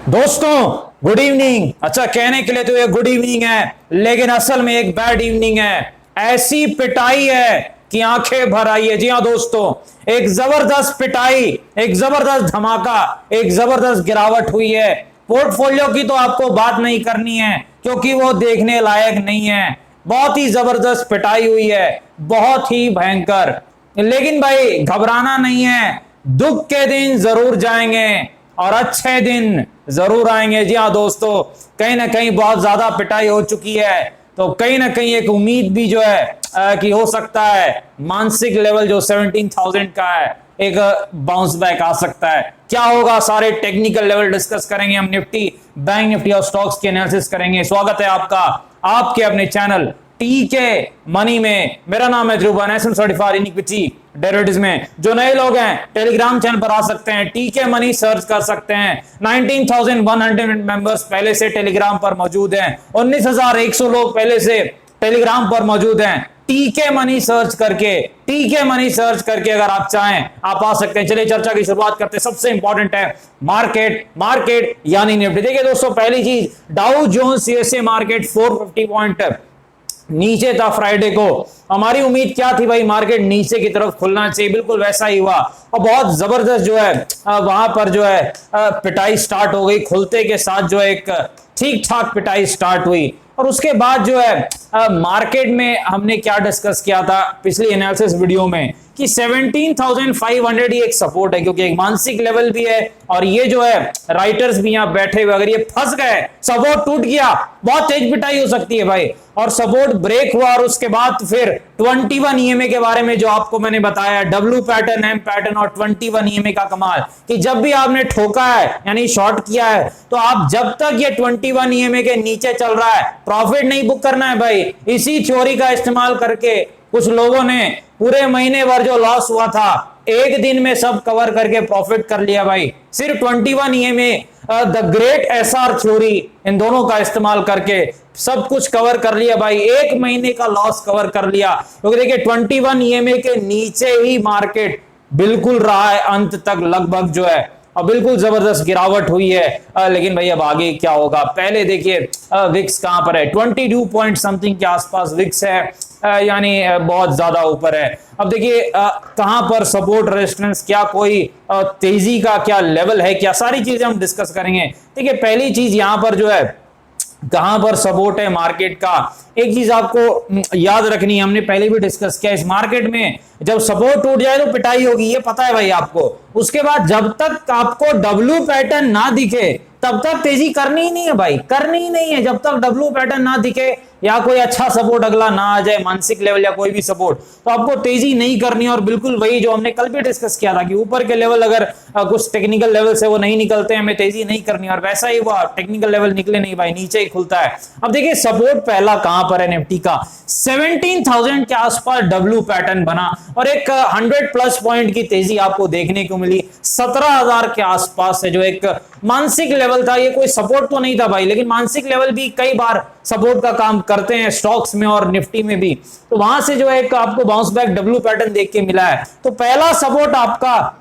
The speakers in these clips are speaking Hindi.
दोस्तों गुड इवनिंग। अच्छा, कहने के लिए तो ये गुड इवनिंग है, लेकिन असल में एक बैड इवनिंग है। ऐसी पिटाई है कि आंखें भर आई है। जी हाँ दोस्तों, एक जबरदस्त पिटाई, एक जबरदस्त धमाका, एक जबरदस्त गिरावट हुई है। पोर्टफोलियो की तो आपको बात नहीं करनी है क्योंकि वो देखने लायक नहीं है। बहुत ही जबरदस्त पिटाई हुई है, बहुत ही भयंकर। लेकिन भाई घबराना नहीं है, दुख के दिन जरूर जाएंगे और अच्छे दिन जरूर आएंगे। जी हाँ दोस्तों, कहीं ना कहीं बहुत ज्यादा पिटाई हो चुकी है, तो कहीं ना कहीं एक उम्मीद भी जो है कि हो सकता है मानसिक लेवल जो 17,000 का है एक बाउंस बैक आ सकता है। क्या होगा, सारे टेक्निकल लेवल डिस्कस करेंगे हम, निफ्टी, बैंक निफ्टी और स्टॉक्स की एनालिसिस करेंगे। स्वागत है आपका आपके अपने चैनल टीके मनी में। मेरा नाम है Dhruv, national certified in equity derivatives में। जो नए लोग हैं टेलीग्राम चैनल पर आ सकते हैं, टीके मनी सर्च कर सकते हैं। 19,100 मेंबर्स पहले से टेलीग्राम पर मौजूद हैं, 19,100 लोग पहले से टेलीग्राम पर मौजूद हैं। टीके मनी सर्च करके, टीके मनी सर्च करके अगर आप चाहें आप आ सकते हैं। चलिए चर्चा की शुरुआत करते हैं। सबसे इंपॉर्टेंट है मार्केट, मार्केट यानी निफ्टी। देखिए दोस्तों, पहली चीज, Dow Jones USA market 450 point नीचे था फ्राइडे को। हमारी उम्मीद क्या थी भाई, मार्केट नीचे की तरफ खुलना चाहिए, बिल्कुल वैसा ही हुआ और बहुत जबरदस्त जो है वहां पर जो है पिटाई स्टार्ट हो गई। खुलते के साथ जो है एक ठीक ठाक पिटाई स्टार्ट हुई और उसके बाद जो है मार्केट में हमने क्या डिस्कस किया था पिछली एनालिसिस वीडियो में कि 17,500 ही एक सपोर्ट है, क्योंकि एक मानसिक लेवल भी है और ये जो है राइटर्स भी यहां बैठे हुए, अगर ये फंस गए, सपोर्ट टूट गया, बहुत तेज पिटाई हो सकती है भाई। और सपोर्ट ब्रेक हुआ और उसके बाद फिर 21 ईएमए के बारे में जो आपको मैंने बताया, डब्ल्यू पैटर्न, एम पैटर्न और 21 ईएमए का कमाल कि जब भी आपने ठोका है यानी शॉर्ट किया है तो आप जब तक ये 21 ईएमए के नीचे चल रहा है प्रॉफिट नहीं बुक करना है भाई। इसी थ्योरी का इस्तेमाल करके कुछ लोगों ने पूरे महीने भर जो लॉस हुआ था एक दिन में सब कवर करके प्रॉफिट कर लिया भाई। सिर्फ 21 EMA, the great SR theory, इन दोनों का इस्तेमाल करके सब कुछ कवर कर लिया भाई। एक महीने का लॉस कवर कर लिया, क्योंकि देखिए 21 ईएमए के नीचे ही मार्केट बिल्कुल रहा है अंत तक लगभग जो है, और बिल्कुल जबरदस्त गिरावट हुई है। लेकिन भाई अब आगे क्या होगा, पहले देखिए विक्स कहां पर है, 22 पॉइंट समथिंग के आसपास विक्स है, यानी बहुत ज्यादा ऊपर है। अब देखिए कहां पर सपोर्ट, रेजिस्टेंस, क्या कोई तेजी का क्या लेवल है, क्या सारी चीजें हम डिस्कस करेंगे। देखिए पहली चीज यहां पर जो है कहां पर सपोर्ट है मार्केट का, एक चीज आपको याद रखनी है, हमने पहले भी डिस्कस किया, इस मार्केट में जब सपोर्ट टूट जाए तो पिटाई होगी, ये पता है भाई आपको। उसके बाद जब तक आपको डब्ल्यू पैटर्न ना दिखे तब तक तेजी करनी ही नहीं है भाई, करनी ही नहीं है। जब तक डब्ल्यू पैटर्न ना दिखे या कोई अच्छा सपोर्ट अगला ना आ जाए, मानसिक लेवल या कोई भी सपोर्ट, तो आपको तेजी नहीं करनी है। और बिल्कुल वही जो हमने कल भी डिस्कस किया था कि ऊपर के लेवल अगर कुछ टेक्निकल लेवल से वो नहीं निकलते हैं, हमें तेजी नहीं करनी, और वैसा ही हुआ, टेक्निकल लेवल निकले नहीं भाई, नीचे ही खुलता है। अब देखिए सपोर्ट पहला कहां पर है निफ्टी का, 17,000 के आसपास डब्ल्यू पैटर्न बना और एक 100+ पॉइंट की तेजी आपको देखने को मिली। 17,000 के आसपास है जो एक मानसिक लेवल था, ये कोई सपोर्ट तो नहीं था भाई, लेकिन मानसिक लेवल भी कई बार सपोर्ट का काम करते हैं स्टॉक्स में और निफ्टी में भी। तो वहां से जो है एक आपको बाउंस बैक डब्ल्यू पैटर्न देख के मिला है। तो पहला सपोर्ट आपका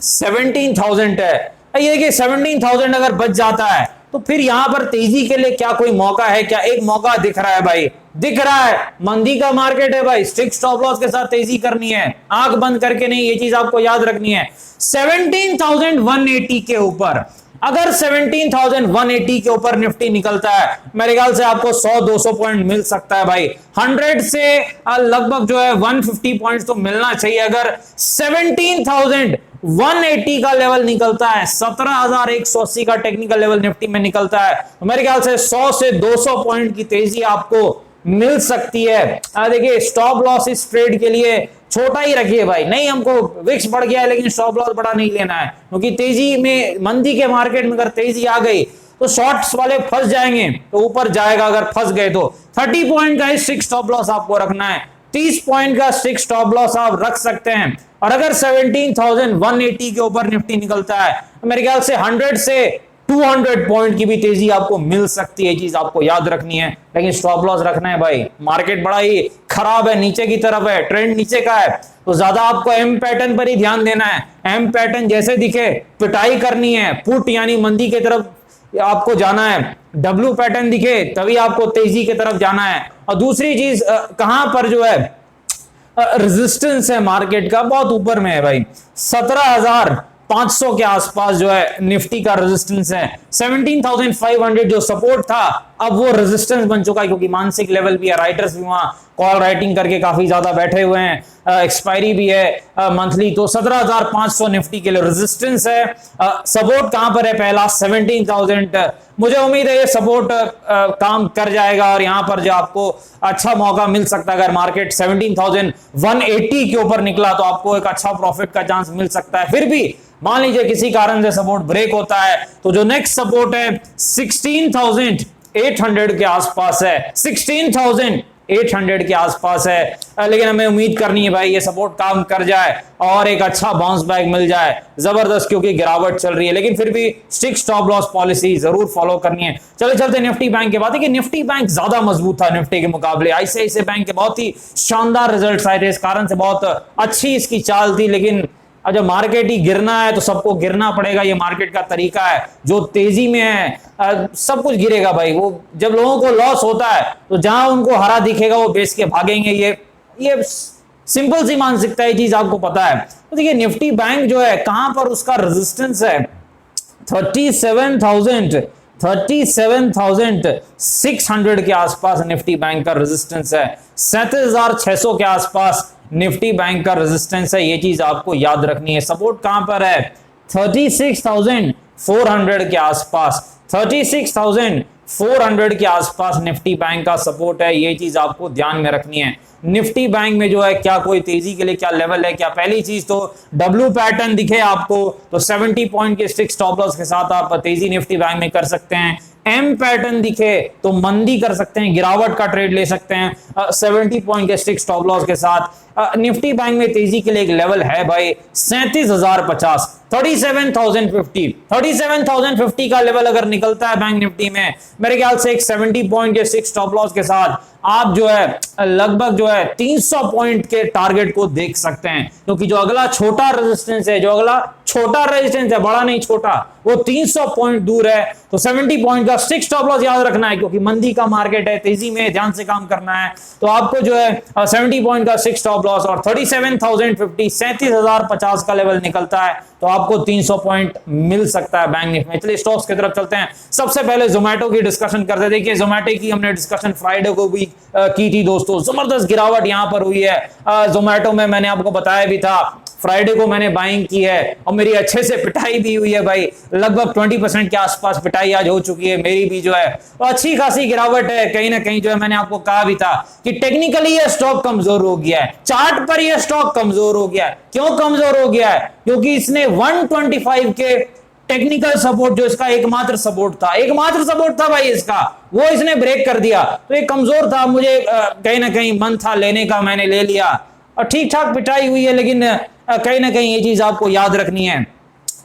17,000 है। ये देखिए 17,000 अगर बच जाता है तो फिर यहां पर तेजी के लिए क्या कोई मौका है क्या? एक मौका दिख रहा है भाई, दिख रहा है। मंदी का मार्केट है भाई, स्ट्रिक्ट स्टॉप लॉस के साथ तेजी करनी है, आंख बंद करके नहीं, ये चीज आपको याद रखनी है। 17,180 के ऊपर, अगर 17,180 के ऊपर निफ्टी निकलता है, मेरे ख्याल से आपको 100-200 पॉइंट मिल सकता है भाई। 100 से लगभग जो है 150 पॉइंट तो मिलना चाहिए। अगर 17,180 का लेवल निकलता है, 17,180 का टेक्निकल लेवल निफ्टी में निकलता है, तो मेरे ख्याल से 100 से 200 पॉइंट की तेजी आपको मिल सकती है। देखिए स्टॉप लॉस इस ट्रेड के लिए छोटा ही रखिए भाई, नहीं हमको विक्स बढ़ गया है लेकिन स्टॉप लॉस बड़ा नहीं लेना है, क्योंकि तेजी में, मंदी के मार्केट में अगर तेजी आ गई तो शॉर्ट्स वाले फंस जाएंगे, तो ऊपर जाएगा। अगर फंस गए तो 30 पॉइंट का स्ट्रिक्ट स्टॉप लॉस आपको रखना है, 30 पॉइंट का स्ट्रिक्ट स्टॉप लॉस आप रख सकते हैं। और अगर 17,180 के ऊपर निफ्टी निकलता है तो मेरे ख्याल से 100 से 200 पॉइंट की भी तेजी आपको मिल सकती है, चीज आपको याद रखनी है। लेकिन स्टॉप लॉस रखना है भाई, मार्केट बड़ा ही खराब है, नीचे की तरफ है, ट्रेंड नीचे का है, तो ज्यादा आपको एम पैटर्न पर ही ध्यान देना है। एम पैटर्न जैसे दिखे पिटाई करनी है, पुट यानी मंदी की तरफ आपको जाना है। डब्ल्यू पैटर्न दिखे तभी आपको तेजी की तरफ जाना है। और दूसरी चीज कहां पर जो है रेजिस्टेंस है मार्केट का, बहुत ऊपर में है भाई, 17,500 के आसपास जो है निफ्टी का रेजिस्टेंस है। 17,500 जो सपोर्ट था अब वो रेजिस्टेंस बन चुका है, क्योंकि मानसिक लेवल भी है, राइटर्स भी वहां कॉल राइटिंग करके काफी ज्यादा बैठे हुए हैं, एक्सपायरी भी है मंथली, तो 17,500 निफ्टी के लिए रेजिस्टेंस है। सपोर्ट कहां पर है? पहला 17,000। मुझे उम्मीद है ये सपोर्ट काम कर जाएगा और यहां पर जो आपको अच्छा मौका मिल सकता है। अगर मार्केट 17,180 के ऊपर निकला तो आपको एक अच्छा प्रॉफिट का चांस मिल सकता है। फिर भी मान लीजिए किसी कारण से सपोर्ट ब्रेक होता है तो जो नेक्स्ट सपोर्ट है 16,800 के आसपास है, 16,800 के आसपास है। लेकिन हमें उम्मीद करनी है भाई ये सपोर्ट काम कर जाए और एक अच्छा बाउंस बैक मिल जाए जबरदस्त, क्योंकि गिरावट चल रही है। लेकिन फिर भी स्टिक स्टॉप लॉस पॉलिसी जरूर फॉलो करनी है। चले चलते निफ्टी बैंक के बाद, निफ्टी बैंक ज्यादा मजबूत था निफ्टी के मुकाबले। आईसीआईसीआई बैंक के बहुत ही शानदार रिजल्ट आए थे, इस कारण से बहुत अच्छी इसकी चाल थी। लेकिन अब जब मार्केट ही गिरना है तो सबको गिरना पड़ेगा, ये मार्केट का तरीका है। जो तेजी में है सब कुछ गिरेगा भाई। वो जब लोगों को लॉस होता है तो जहां उनको हरा दिखेगा वो बेच के भागेंगे। ये सिंपल सी मानसिकता, ये चीज आपको पता है। तो देखिए निफ्टी बैंक जो है कहां पर उसका रेजिस्टेंस है, 37,600 के आसपास निफ्टी बैंक का रेजिस्टेंस है। 37,600 के आसपास निफ्टी बैंक का रेजिस्टेंस है, ये चीज आपको याद रखनी है। सपोर्ट कहां पर है? 36,400 के आसपास, 36,400 के आसपास निफ्टी बैंक का सपोर्ट है, ये चीज आपको ध्यान में रखनी है। निफ्टी बैंक में जो है क्या कोई तेजी के लिए क्या लेवल है क्या? पहली चीज तो डब्ल्यू पैटर्न दिखे आपको तो 70 पॉइंट के स्टिक स्टॉप लॉस के साथ आप तेजी निफ्टी बैंक में कर सकते हैं। एम पैटर्न दिखे तो मंदी कर सकते हैं, गिरावट का ट्रेड ले सकते हैं 70 पॉइंट के स्टिक स्टॉप लॉस के साथ। निफ्टी बैंक में तेजी के लिए एक लेवल है भाई 37,050, 37,050 का लेवल अगर निकलता है बैंक निफ्टी में, मेरे ख्याल से एक 70 पॉइंट के स्टिक स्टॉप लॉस के साथ आप जो है लगभग जो है 300 पॉइंट के टारगेट को देख सकते हैं। क्योंकि जो अगला छोटा रेजिस्टेंस है, बड़ा नहीं छोटा, वो 300 पॉइंट दूर है। तो 70 पॉइंट का स्टिक स्टॉप लॉस याद रखना है, क्योंकि मंदी का मार्केट है, तेजी में ध्यान से काम करना है। तो आपको जो है 70 पॉइंट का स्टिक स्टॉप लॉस और 37,050, 37,050 का लेवल निकलता है तो आपको 300 पॉइंट मिल सकता है बैंक निफ्टी में। चलिए स्टॉक्स की तरफ चलते हैं। सबसे पहले जोमेटो की डिस्कशन करते हैं। देखिए जोमेटो की हमने डिस्कशन फ्राइडे को भी की थी दोस्तों, जबरदस्त गिरावट यहां पर हुई है जोमेटो में। मैंने आपको बताया भी था, फ्राइडे को मैंने बाइंग की है और मेरी अच्छे से पिटाई भी हुई है भाई, लगभग 20% के आसपास पिटाई आज हो चुकी है मेरी भी जो है। तो अच्छी खासी गिरावट है कहीं ना कहीं जो है। मैंने आपको कहा भी था कि टेक्निकली ये स्टॉक कमजोर हो गया है, चार्ट पर ये स्टॉक कमजोर हो गया है। क्यों कमजोर हो गया है? क्योंकि इसने 125 के टेक्निकल सपोर्ट, जो इसका एकमात्र सपोर्ट था भाई इसका, वो इसने ब्रेक कर दिया। तो ये कमजोर था, मुझे कहीं ना कहीं मन था लेने का, मैंने ले लिया और ठीक ठाक पिटाई हुई है। लेकिन कहीं ना कहीं ये चीज आपको याद रखनी है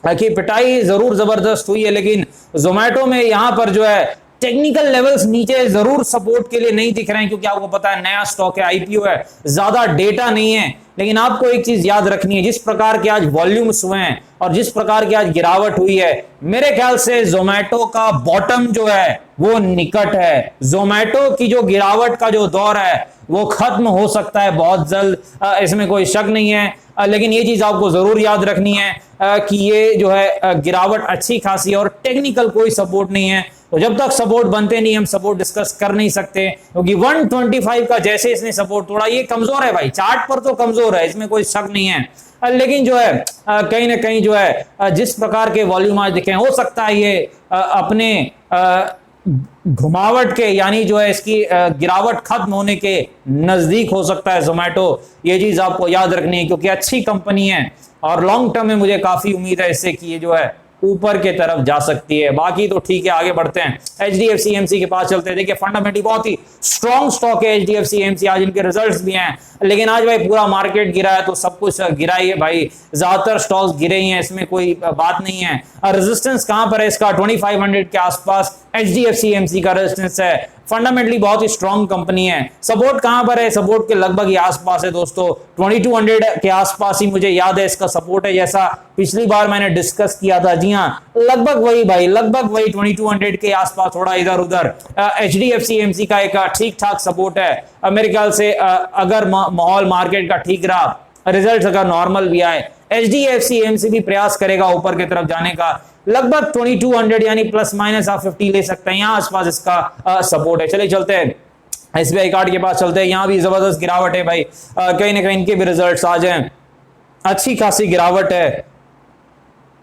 कि पिटाई जरूर जबरदस्त हुई है, लेकिन जोमेटो में यहां पर जो है टेक्निकल लेवल्स नीचे जरूर सपोर्ट के लिए नहीं दिख रहे हैं, क्योंकि आपको पता है नया स्टॉक है, आईपीओ है, ज्यादा डेटा नहीं है। लेकिन आपको एक चीज याद रखनी है, जिस प्रकार के आज वॉल्यूम्स हुए हैं और जिस प्रकार की आज गिरावट हुई है, मेरे ख्याल से जोमेटो का बॉटम जो है वो निकट है। जोमेटो की जो गिरावट का जो दौर है वो खत्म हो सकता है बहुत जल्द, इसमें कोई शक नहीं है। लेकिन ये चीज आपको जरूर याद रखनी है कि ये जो है गिरावट अच्छी खासी और टेक्निकल कोई सपोर्ट नहीं है। तो जब तक सपोर्ट बनते नहीं हम सपोर्ट डिस्कस कर नहीं सकते, क्योंकि 125 का जैसे इसने सपोर्ट तोड़ा, ये कमजोर है भाई, चार्ट पर तो कमजोर है, इसमें कोई शक नहीं है। लेकिन जो है कहीं ना कहीं जो है जिस प्रकार के वॉल्यूम आज दिखे, हो सकता है ये अपने घुमावट के, यानी जो है इसकी गिरावट खत्म होने के नजदीक हो सकता है जोमेटो। ये चीज आपको याद रखनी है, क्योंकि अच्छी कंपनी है और लॉन्ग टर्म में मुझे काफी उम्मीद है इससे कि ये जो है ऊपर के तरफ जा सकती है। बाकी तो ठीक है, आगे बढ़ते हैं, एचडीएफसी एएमसी के पास चलते हैं। देखिए फंडामेंटली बहुत ही स्ट्रॉन्ग स्टॉक है एचडीएफसी एएमसी, आज इनके रिजल्ट्स भी हैं। लेकिन आज भाई पूरा मार्केट गिरा है तो सब कुछ गिरा ही है भाई, ज्यादातर स्टॉक्स गिरे ही हैं, इसमें कोई बात नहीं है। रेजिस्टेंस कहां पर है इसका? 2500 के आसपास। HDFC AMC का रेजिस्टेंस है। फंडामेंटली बहुत ही स्ट्रॉन्ग कंपनी है। सपोर्ट कहां पर है? सपोर्ट के लगभग ही आसपास है दोस्तों, 2200 के आसपास ही मुझे याद है इसका सपोर्ट है, जैसा पिछली बार मैंने डिस्कस किया था। जी हाँ, लगभग वही भाई, लगभग वही 2200 के आसपास, थोड़ा इधर उधर। HDFC AMC का एक ठीक ठाक सपोर्ट है मेरे ख्याल से। अगर माहौल मार्केट का ठीक रहा, रिजल्ट अगर नॉर्मल भी आए, HDFC AMC भी प्रयास करेगा ऊपर की तरफ जाने का। लगभग 2200 यानी प्लस माइनस आप 50 ले सकते हैं, यहां आसपास इसका सपोर्ट है। चलिए चलते हैं SBI कार्ड के पास चलते हैं। यहां भी जबरदस्त गिरावट है भाई, कहीं ना कहीं इनके भी रिजल्ट्स आ जाएं, अच्छी खासी गिरावट है।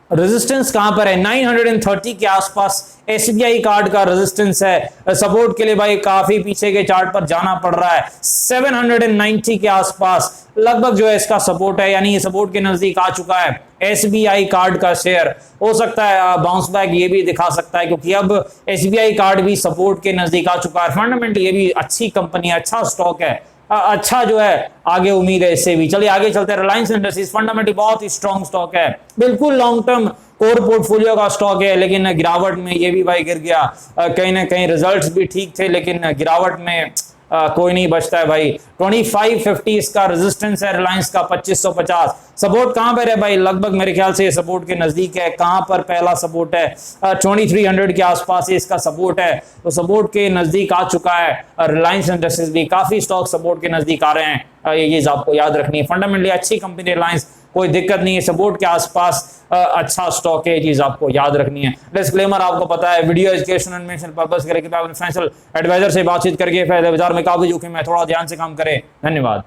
रेजिस्टेंस कहां पर है? 930 के आसपास SBI कार्ड का रेजिस्टेंस है। सपोर्ट के लिए भाई काफी पीछे के चार्ट पर जाना पड़ रहा है। 790 के आसपास लगभग जो है इसका सपोर्ट है, यानी ये सपोर्ट के नजदीक आ चुका है। SBI कार्ड का शेयर हो सकता है बाउंस बैक ये भी दिखा सकता है, क्योंकि अब SBI कार्ड भी सपोर्ट के नजदीक आ चुका है। फंडामेंटली ये भी अच्छी कंपनी है, अच्छा स्टॉक है, अच्छा जो है आगे उम्मीद है इससे भी। चलिए आगे चलते हैं। रिलायंस इंडस्ट्रीज फंडामेंटली बहुत ही स्ट्रॉन्ग स्टॉक है, बिल्कुल लॉन्ग टर्म कोर पोर्टफोलियो का स्टॉक है, लेकिन गिरावट में ये भी भाई गिर गया। कहीं ना कहीं रिजल्ट्स भी ठीक थे, लेकिन गिरावट में कोई नहीं बचता है भाई। 2550 इसका रेजिस्टेंस है रिलायंस का, 2550। सपोर्ट कहां पर है भाई? लगभग मेरे ख्याल से सपोर्ट के नजदीक है। कहां पर पहला सपोर्ट है? 2300 के आसपास इसका सपोर्ट है, तो सपोर्ट के नजदीक आ चुका है रिलायंस इंडस्ट्रीज भी। काफी स्टॉक सपोर्ट के नजदीक आ रहे हैं, ये चीज आपको याद रखनी है। फंडामेंटली अच्छी कंपनी रिलायंस, कोई दिक्कत नहीं है, सपोर्ट के आसपास अच्छा स्टॉक है, ये चीज आपको याद रखनी है। डिस्क्लेमर आपको पता है, video education and information purpose करके फाइनेंशियल एडवाइजर से बातचीत करके फायदे बाजार में काफी जोखिम है, थोड़ा ध्यान से काम करें। धन्यवाद।